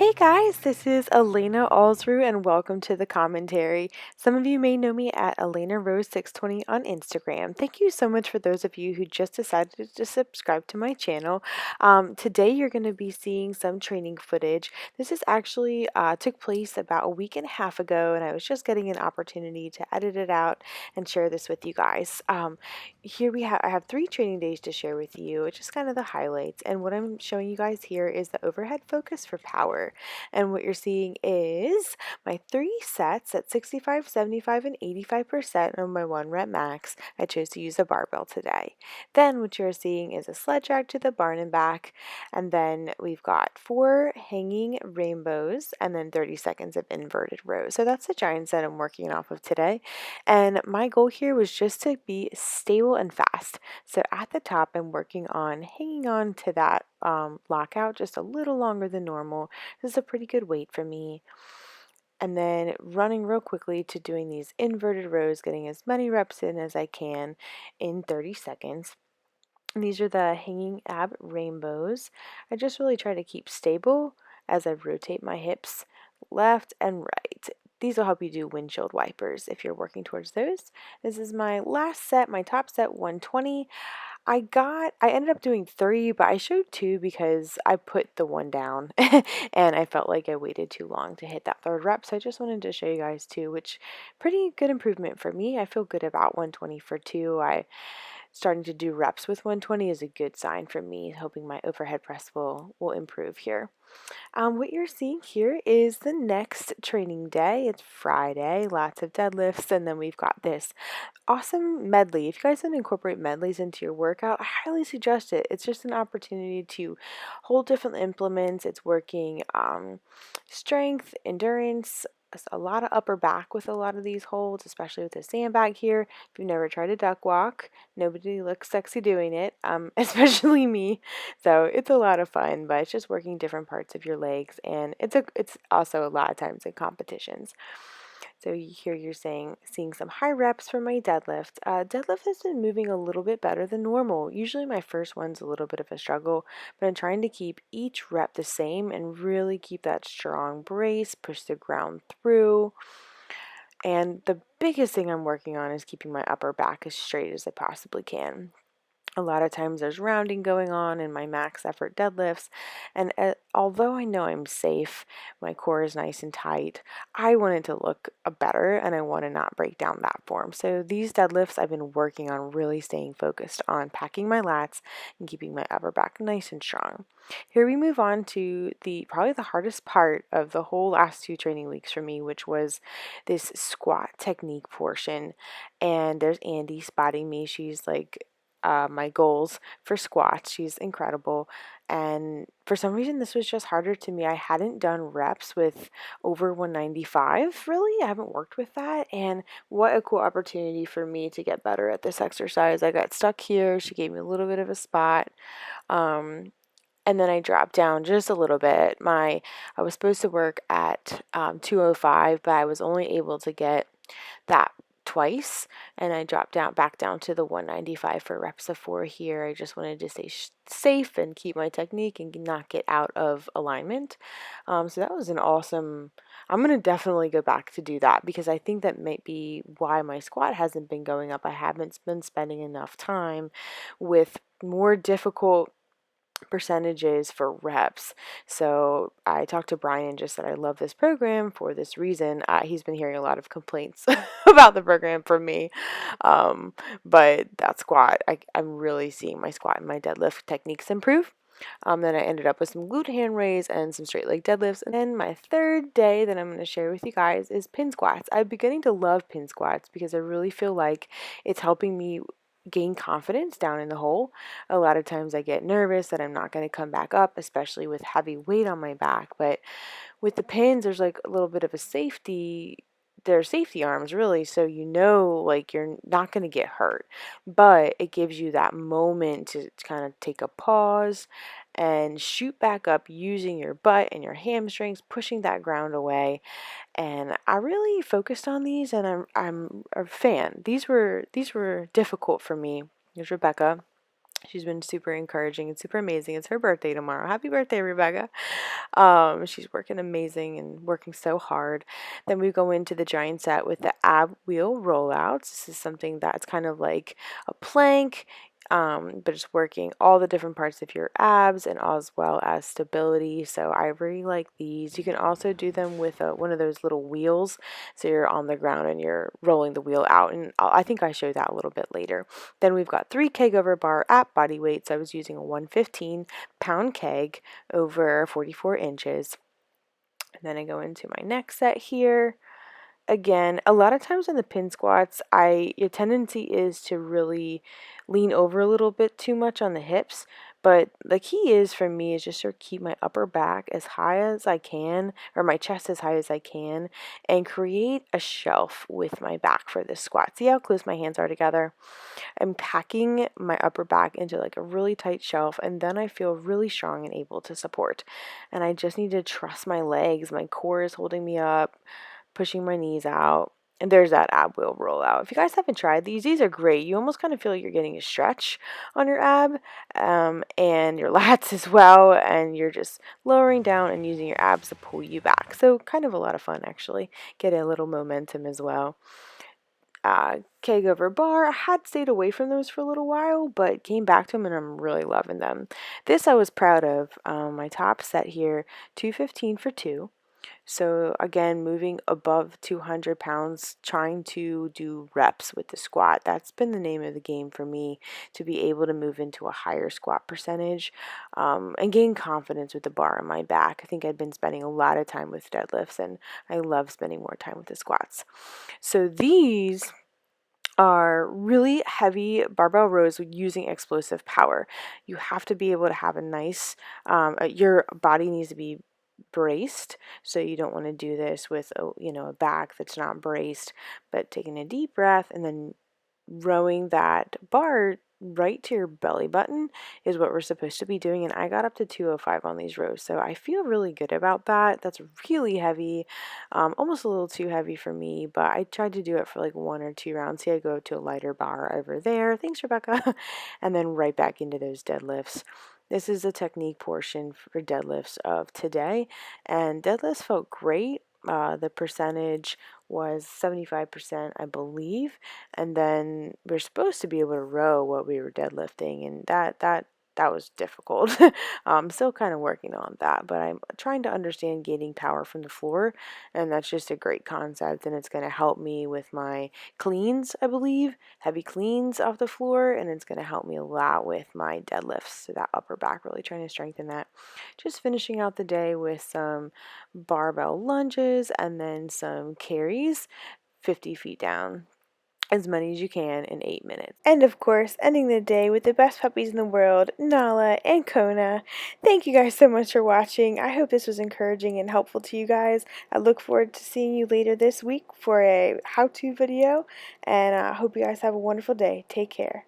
Hey guys, this is Elena Allsrue and welcome to the commentary. Some of you may know me at Elena Rose 620 on Instagram. Thank you so much for those of you who just decided to subscribe to my channel. Today you're going to be seeing some training footage. This is actually took place about a week and a half ago, and I was just getting an opportunity to edit it out and share this with you guys. Here I have 3 training days to share with you, which is kind of the highlights. And what I'm showing you guys here is the overhead focus for power. And what you're seeing is my 3 sets at 65, 75, and 85% of my 1 rep max. I chose to use a barbell today. Then what you're seeing is a sled drag to the barn and back. And then we've got 4 hanging rainbows and then 30 seconds of inverted rows. So that's the giant set I'm working off of today. And my goal here was just to be stable and fast. So at the top, I'm working on hanging on to that lockout just a little longer than normal. This is a pretty good weight for me. And then running real quickly to doing these inverted rows, getting as many reps in as I can in 30 seconds. And these are the hanging ab rainbows. I just really try to keep stable as I rotate my hips left and right. These will help you do windshield wipers if you're working towards those. This is my last set, my top set, 120. I ended up doing 3, but I showed 2 because I put the 1 down and I felt like I waited too long to hit that 3rd rep. So I just wanted to show you guys 2, which pretty good improvement for me. I feel good about 120 for 2. Starting to do reps with 120 is a good sign for me, hoping my overhead press will improve here. What you're seeing here is the next training day. It's Friday, lots of deadlifts, and then we've got this awesome medley. If you guys want to incorporate medleys into your workout, I highly suggest it. It's just an opportunity to hold different implements. It's working strength, endurance, a lot of upper back with a lot of these holds, especially with the sandbag here. If you've never tried a duck walk, nobody looks sexy doing it, especially me. So it's a lot of fun, but it's just working different parts of your legs, and it's also a lot of times in competitions. So here you're seeing some high reps for my deadlift. Deadlift has been moving a little bit better than normal. Usually my first one's a little bit of a struggle, but I'm trying to keep each rep the same and really keep that strong brace, push the ground through. And the biggest thing I'm working on is keeping my upper back as straight as I possibly can. A lot of times there's rounding going on in my max effort deadlifts, and although I know I'm safe, my core is nice and tight, I want it to look better and I want to not break down that form. So these deadlifts I've been working on really staying focused on packing my lats and keeping my upper back nice and strong. Here we move on to probably the hardest part of the whole last 2 training weeks for me, which was this squat technique portion. And there's Andy spotting me. She's like my goals for squats. She's incredible. And for some reason, this was just harder to me. I hadn't done reps with over 195, really. I haven't worked with that. And what a cool opportunity for me to get better at this exercise. I got stuck here. She gave me a little bit of a spot. And then I dropped down just a little bit. I was supposed to work at 205, but I was only able to get that twice, and I dropped back down to the 195 for reps of 4 here. I just wanted to stay safe and keep my technique and not get out of alignment. So that was an awesome. I'm gonna definitely go back to do that because I think that might be why my squat hasn't been going up. I haven't been spending enough time with more difficult percentages for reps. So I talked to Brian, just said I love this program for this reason. He's been hearing a lot of complaints about the program from me, but that squat, I'm really seeing my squat and my deadlift techniques improve. Then I ended up with some glute hand raise and some straight leg deadlifts. And then my 3rd day that I'm going to share with you guys is pin squats. I'm beginning to love pin squats because I really feel like it's helping me gain confidence down in the hole. A lot of times I get nervous that I'm not going to come back up, especially with heavy weight on my back. But with the pins, there's like a little bit of a safety. They're safety arms, really, so like you're not going to get hurt. But it gives you that moment to kind of take a pause and shoot back up using your butt and your hamstrings, pushing that ground away. And I really focused on these, and I'm a fan. These were difficult for me. Here's Rebecca. She's been super encouraging and super amazing. It's her birthday tomorrow. Happy birthday, Rebecca. She's working amazing and working so hard. Then we go into the giant set with the ab wheel rollouts. This is something that's kind of like a plank, but it's working all the different parts of your abs and as well as stability. So I really like these. You can also do them with one of those little wheels. So you're on the ground and you're rolling the wheel out. And I think I show that a little bit later. Then we've got 3 keg over bar at body weight. So I was using a 115-pound keg over 44 inches. And then I go into my next set here. Again, a lot of times in the pin squats, your tendency is to really lean over a little bit too much on the hips. But the key is for me is just to keep my upper back as high as I can, or my chest as high as I can, and create a shelf with my back for this squat. See how close my hands are together? I'm packing my upper back into like a really tight shelf, and then I feel really strong and able to support. And I just need to trust my legs. My core is holding me up, pushing my knees out. And there's that ab wheel rollout. If you guys haven't tried these are great. You almost kind of feel like you're getting a stretch on your ab and your lats as well. And you're just lowering down and using your abs to pull you back. So kind of a lot of fun, actually. Get a little momentum as well. Keg over bar. I had stayed away from those for a little while, but came back to them and I'm really loving them. This I was proud of. My top set here, 215 for 2. So again, moving above 200 pounds, trying to do reps with the squat. That's been the name of the game for me, to be able to move into a higher squat percentage and gain confidence with the bar on my back. I think I'd been spending a lot of time with deadlifts and I love spending more time with the squats. So these are really heavy barbell rows using explosive power. You have to be able to have a nice, your body needs to be braced, so you don't want to do this with a back that's not braced, but taking a deep breath and then rowing that bar right to your belly button is what we're supposed to be doing. And I got up to 205 on these rows, so I feel really good about that. That's really heavy, almost a little too heavy for me, but I tried to do it for like 1 or 2 rounds. See, I go to a lighter bar over there. Thanks, Rebecca. And then right back into those deadlifts. This is the technique portion for deadlifts of today, and deadlifts felt great. The percentage was 75%, I believe, and then we're supposed to be able to row what we were deadlifting, and that was difficult. I'm still kind of working on that, but I'm trying to understand gaining power from the floor, and that's just a great concept, and it's going to help me with my cleans, I believe, heavy cleans off the floor, and it's going to help me a lot with my deadlifts, so that upper back, really trying to strengthen that. Just finishing out the day with some barbell lunges and then some carries, 50 feet down, as many as you can in 8 minutes. And of course, ending the day with the best puppies in the world, Nala and Kona. Thank you guys so much for watching. I hope this was encouraging and helpful to you guys. I look forward to seeing you later this week for a how-to video, and I hope you guys have a wonderful day. Take care.